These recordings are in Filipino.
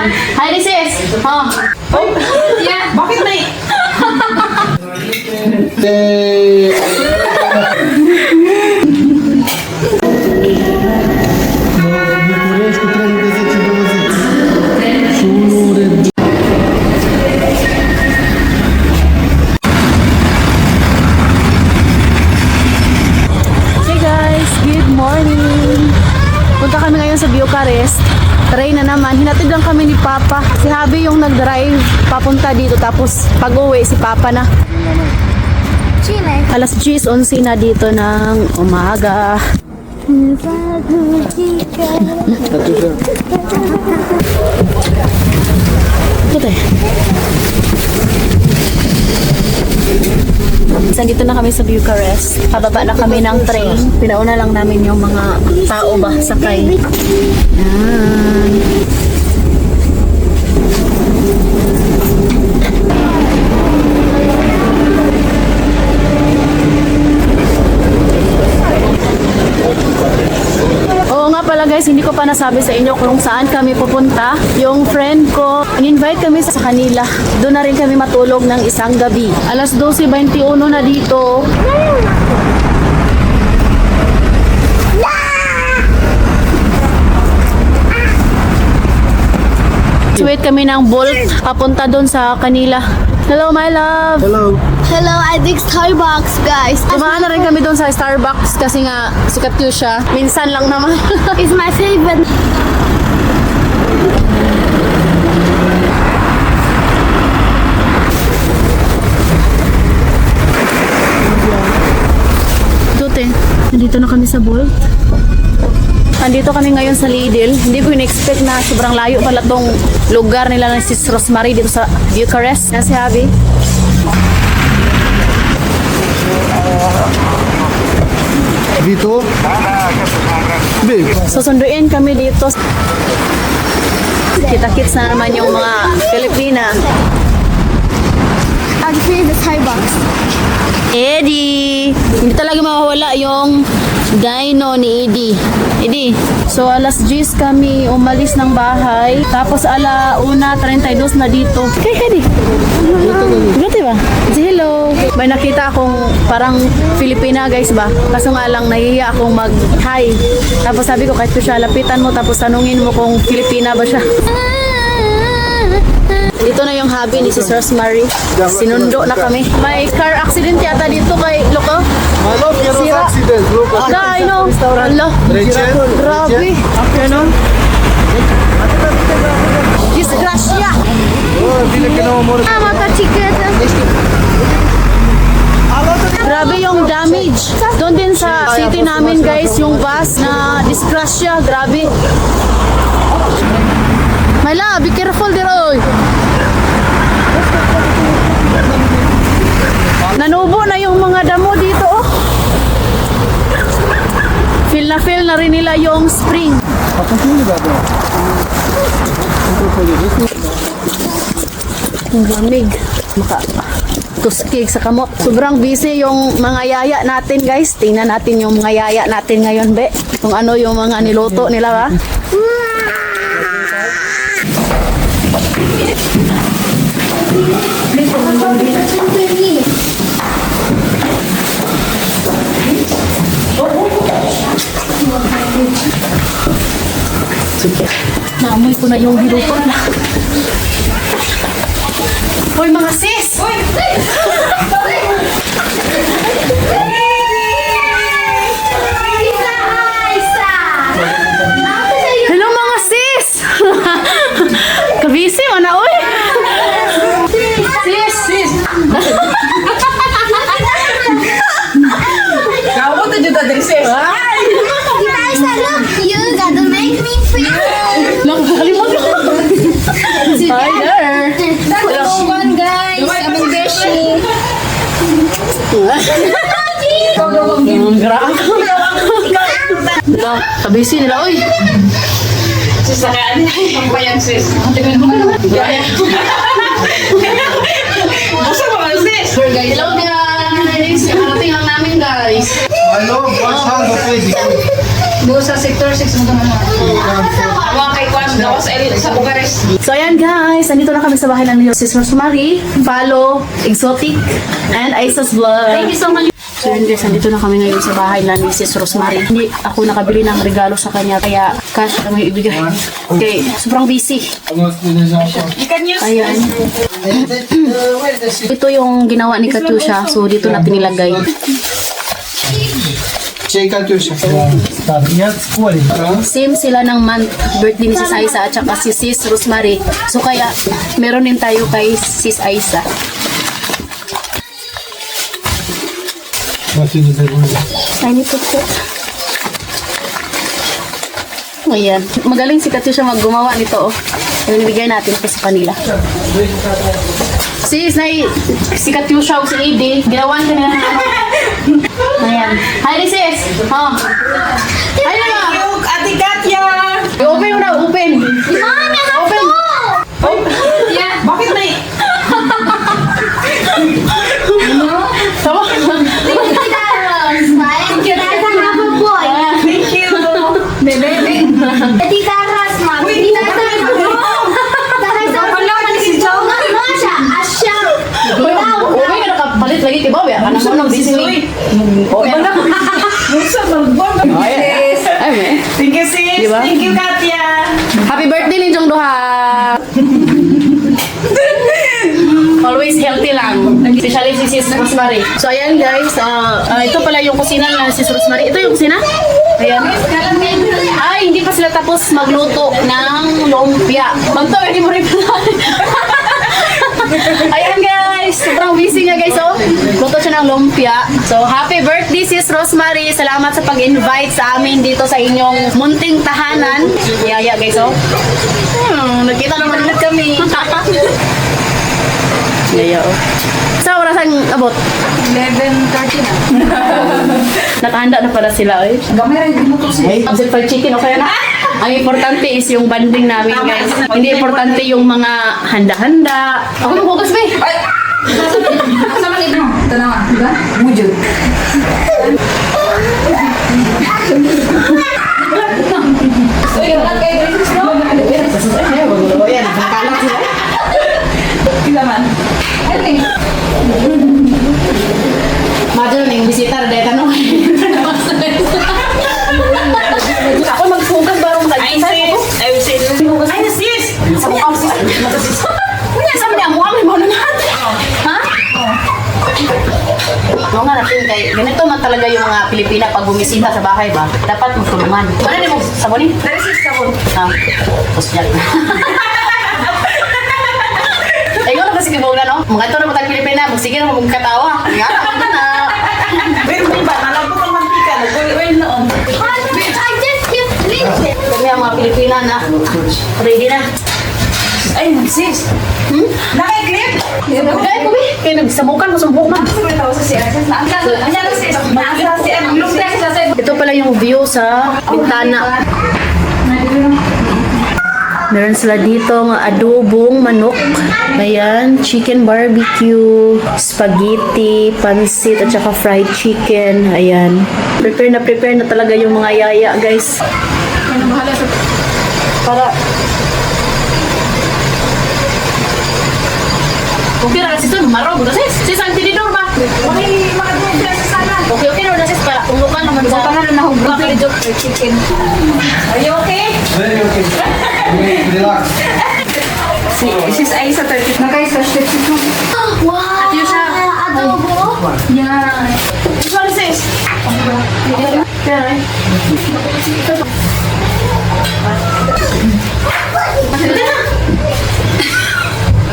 Hi, sis. Oh. Yeah. Bakit may? Hey guys, good morning! Punta kami ngayon sa Bucharest. Try na naman. Hinatid lang kami ni Papa. Si Habi yung nag-drive papunta dito. Tapos pag-uwi si Papa na. Alas 10:11 na dito ng umaga. Ito eh. Dito na kami sa Bucharest. Pababa na kami ng train. Pinauna lang namin yung mga tao ba sakay. Yan. Oo nga pala guys, hindi ko pa nasabi sa inyo kung saan kami pupunta. Yung friend ko, in-invite kami sa kanila. Doon na rin kami matulog ng isang gabi. Alas 12:21 na dito. Wait kami ng Bolt papunta doon sa kanila. Hello my love! Hello. Hello, I think Starbucks, guys. Tumaan na rin kami doon sa Starbucks kasi nga sikat ko siya. Minsan lang naman. It's my favorite. Dute, nandito na kami sa Bolt. Nandito kami ngayon sa Lidl. Hindi ko in-expect na sobrang layo pala tong lugar nila ng Sis Rosemary dito sa Bucharest. Yan si Abby. Dito? Babe. Susunduin kami dito. Kita-kits na naman yung mga Pilipina. I'm free the Starbucks. Eddie! Hindi talaga mawawala yung dino ni Eddie. Eddie, so alas 10 kami umalis ng bahay. Tapos 1:32 na dito. Okay, Eddie. Buti ba? Say hello. May nakita akong parang Filipina guys ba? Kaso nga lang nahihiya akong mag-hi. Tapos sabi ko kahit ko siya, lapitan mo tapos tanungin mo kung Filipina ba siya. Dito na yung hubby ni Sis Rosemary. Sinundo na kami. May car accident yata dito kay Loco. Malo, pero Sira. accident. Look, I know. Ala, grabe. Ganon. Disgrasya. Oh, dili ka na mo. Mata chiquita. Grabe yung damage. Doon din sa city namin guys, yung bus na disgrasya. Grabe. Myla, be careful there, oy. Nanubo na yung mga damo dito, oh. Feel na rin nila yung spring. Ang lamig. Tuskig sa kamot. Sobrang busy yung mga yaya natin, guys. Tingnan natin yung mga yaya natin ngayon, be. Kung ano yung mga niluto nila, ba? Naamoy ko na yung niluto nila. Hoy mga sis! Hello mga sis! Kabisi mo na, oy! Sis! Kamu tuh juga dari sis. Guys, look, you gotta make me feel. Lang, kalimutan ko. Hi there! Hello, one guys. I'm Beshi. Kabisi nila, oy! Sisakyan apa yang sis? Gaya. Masa mga sis? Hello guys! guys. Nakarating lang namin guys. Hello, what's hand okay? Doon sa sector 6 mo naman. Mga kay Kwan, gawas sa Bucharest. So ayan guys, nandito na kami sa bahay ng Sis Rosemary, Follow, Exotic, and Aisa's Vlog. Thank you so much. So yun guys, nandito na kami ngayon sa bahay ng Sis Rosemary. Hindi ako nakabili ng regalo sa kanya, kaya cash kami ibigay. Okay, sobrang busy. Ayan. Ito yung ginawa ni Katusha, so dito natin nilagay. Чей Катюша? Я в школе. Same sila ng month, birthday ni Sis Aisa at saka si Sis Rosemary. So kaya meron din tayo kay Sis Aisa. I need to check. Ayan. Magaling si Katusha maggumawa nito. Oh. Ayun, ibigay natin ito sa kanila. Sis, si Katusha o si Edie, ginawan ka nila ng ano. Ayan. Hi, sis. Oh. Hi, na. Ate Katya! Open mo na, open. Open. Oh. Yeah, bakit may... Sama. Thank you! Uy, ka nakapalit lagi kay Bobby. Anak mo nang busy week. Okay na. Musa, magbon. Yes. Ay, may. Thank you, sis. Diba? Thank you, Katya. Happy birthday Ninjong Duha. Always healthy lang. Especially si Sis Rosemary. So ayan guys, ito pala yung kusina ng Sis Rosemary. Ito yung kusina? Ayan. Ay, hindi pa sila tapos magluto ng lumpia. Banto, hindi mo rin pala. Ayan guys, sobrang busy nga guys, oh. Luto siya ng lumpia. So, happy birthday Sis Rosemary. Salamat sa pag-invite sa amin dito sa inyong munting tahanan. Yaya guys, oh. Nakita naman ulit kami. Yaya, oh. Sa oras ang abot? 11:30 na. Nakahanda na pala sila, eh. Gamay rin mo to, sis. Absent fried chicken, okay na? Ang importante is yung banding namin, guys. Hindi importante yung mga handa-handa. Ako nung hugas, be. Ay! Asa man ito? Tanawa, di ba? Mujud. Uy, wala kayo dito, no? Ayan, nakakalak sila. Kita man. Ano eh? Madyo na yung bisita, dahil tanong. Ako maghugas barong Ay, sis! I will say, ay, sis! Sabi niya, kunya, sabi niya, muamay mo na natin. Ha? Oo nga natin, kay ganito man talaga yung mga Pilipina pag bumisita sa bahay ba? Dapat magtulungan. Ano din mo, sabonin? Dari sis, sabon. Tapos yan. Ay, ko na kasi kibulan, no? Mga ito na matag Pilipina, sige na magkatawa. Nga, ano na. Pero di ba, alam ko ng mantika, nag-oil noon. Kami ang mga Pilipina na ready na. Ay, sis! Naka-clip? Kaya kumi, kaya nagsabukan, masubok na. Ito pala yung view sa bintana. Meron sila dito ng adobong manok. Ayan, chicken barbecue, spaghetti, pansit, at saka fried chicken. Ayan. Prepare na talaga yung mga yaya, guys. Para... Okay na, sis, maraw mo na, sis. Sis, ang tinidor ba? Okay, makadumog na sa sana. Okay na, sis, para tulukan naman sa... Bukan na nahugog na joke for chicken. Are you okay? Very okay. Relax. Sis Aisa 30 na guys, sa chicken. Wow! Adobo! Yeah. Sorry sis.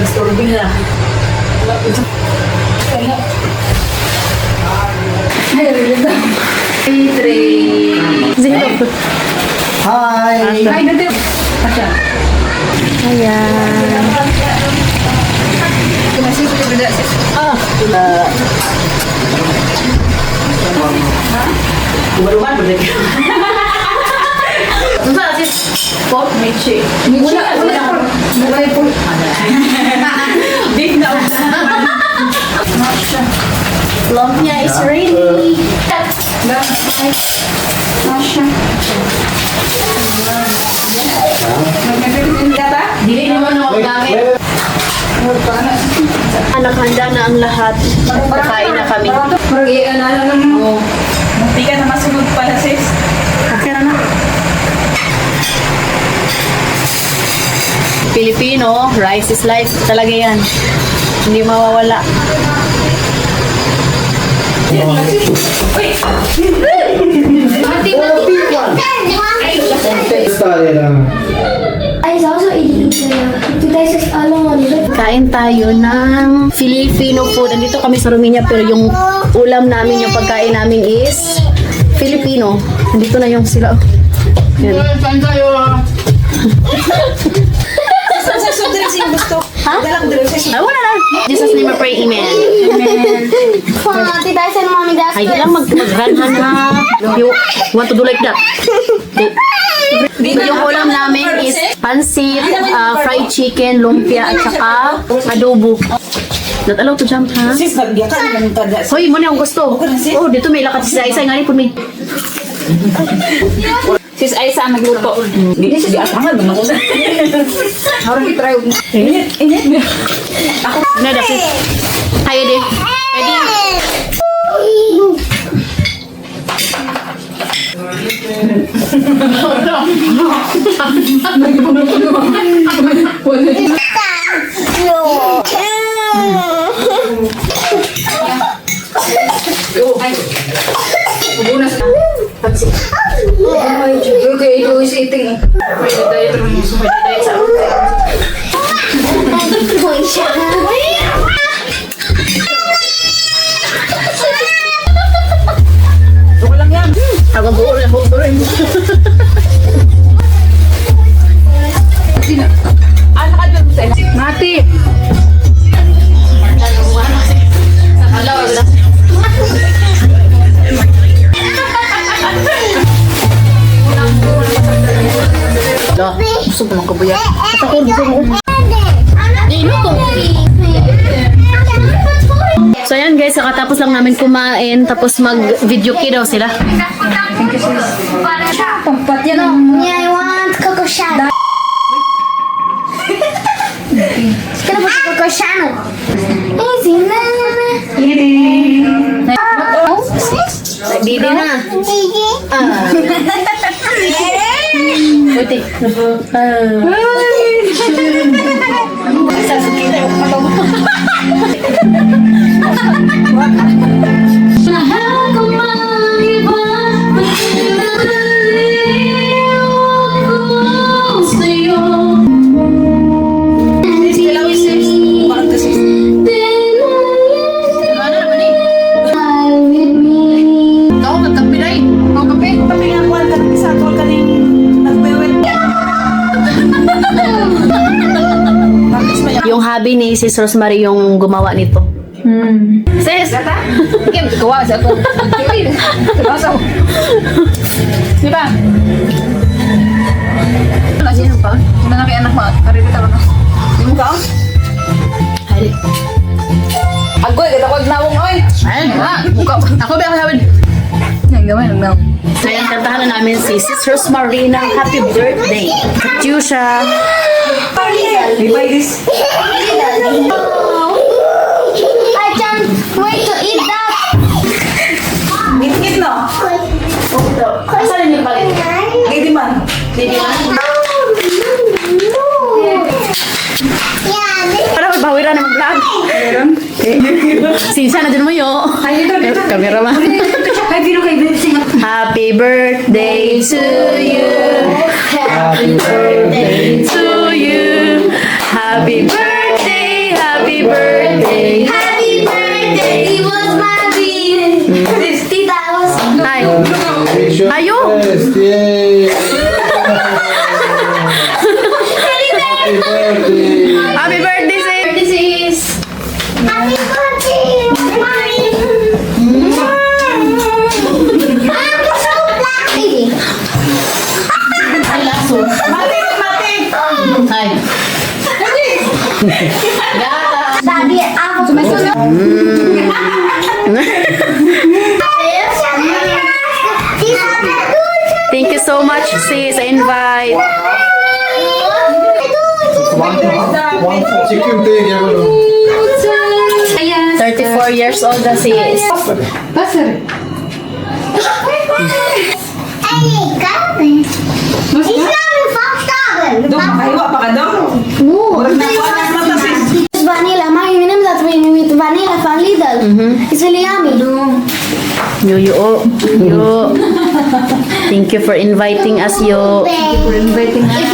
Disturbing na. Ay, really na. Hi. Ay, dito. Asya. Ayan. Kumasin ko beda sis. Luman ba din? Unsa na, sis? Pork mechi. Wala po. Big na. Lumpia nakahanda na ang lahat. Kakain na kami. Parang na lang mo. Hindi ka na masunod pala, sis. Okay na. Filipino, rice is life. Talaga yan. Hindi mawawala. I also eat it. You guys just alone. Kain tayo ng Filipino food. Andito kami sa Romania pero yung ulam namin, yung pagkain namin is Filipino. Andito na yung sila. Yan. Ha? Ay, wala na. Jesus name I pray, amen. Did I send mommy that? Ay, di lang magranhan ha. You want to do like that? Yung ulam namin is pansit, fried chicken, lumpia, at saka adobo. Not allowed to jump, ha? Sis, nagbiya ka naman tada. Hoy, mo na yung gusto. Oh, dito may lakat si Isa. Nga ni po may... Sis, ay saan nagluto? Hindi siya asangan naman ako. Harap i-try. Init. Ako. Na, that's it. Hi, Eddie. Eddie. Okay, ito is eating. Ito lang yan. Ako buo na buo rin. Ano ka dyan sa Mati! Dah, gusto ko lang kabuya. At ako, gusto ko. So ayan guys, kakatapos lang namin kumain, tapos mag-video key daw sila. Pampat yan o. Yeah, I want Coco Chanel. Can I put Coco Chanel? Easy, na. Didi na. Easy. Buti. Yung hobby ni Sis Rosemary yung gumawa nito. Sis! Kim, gawa sa ako. Basaw. Di ba? Wala siya pa. Hindi na kay anak mo. Karibit ako na. Yung ka? Hali. Agoy, ganda ko agnawong oy. Ayun. Ako ba ako hawid? Yan, gawin, agnawong. So yan, kantahan na namin si Sis Rosemary ng Happy Birthday. Katyusha! Di ba this? I can't wait to eat that. Ngit-ngit no? Asan yung palit? Hindi man. Hindi man. Yeah, this Para magbawira na mag-vlog. Meron? Sinsya na dyan mo yo. Ay, dito. Kamera man. Ay, biro kay Betsy. Happy birthday to you. Happy birthday to you. Happy birthday, happy birthday. happy birthday was my baby. Tita was. Hi. Ayo. Yes, yay! Happy birthday! Happy birthday, sis. Sis. Happy birthday, mommy. I'm so happy. Ay, laso. Mati! Hi. Gata. Daddy, ako sumasunod. Thank you so much, sis. Invite. One security, Yes. 34 years old na si... Passer. Dong, makahiwa pa ka, Dong? It's vanilla. My name is with vanilla from Lidl. It's really yummy. Yo. Thank you for inviting us, Yo. If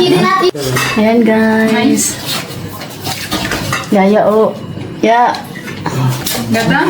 you did not eat Ayan, guys. Yaya, oh. Ya. Gata?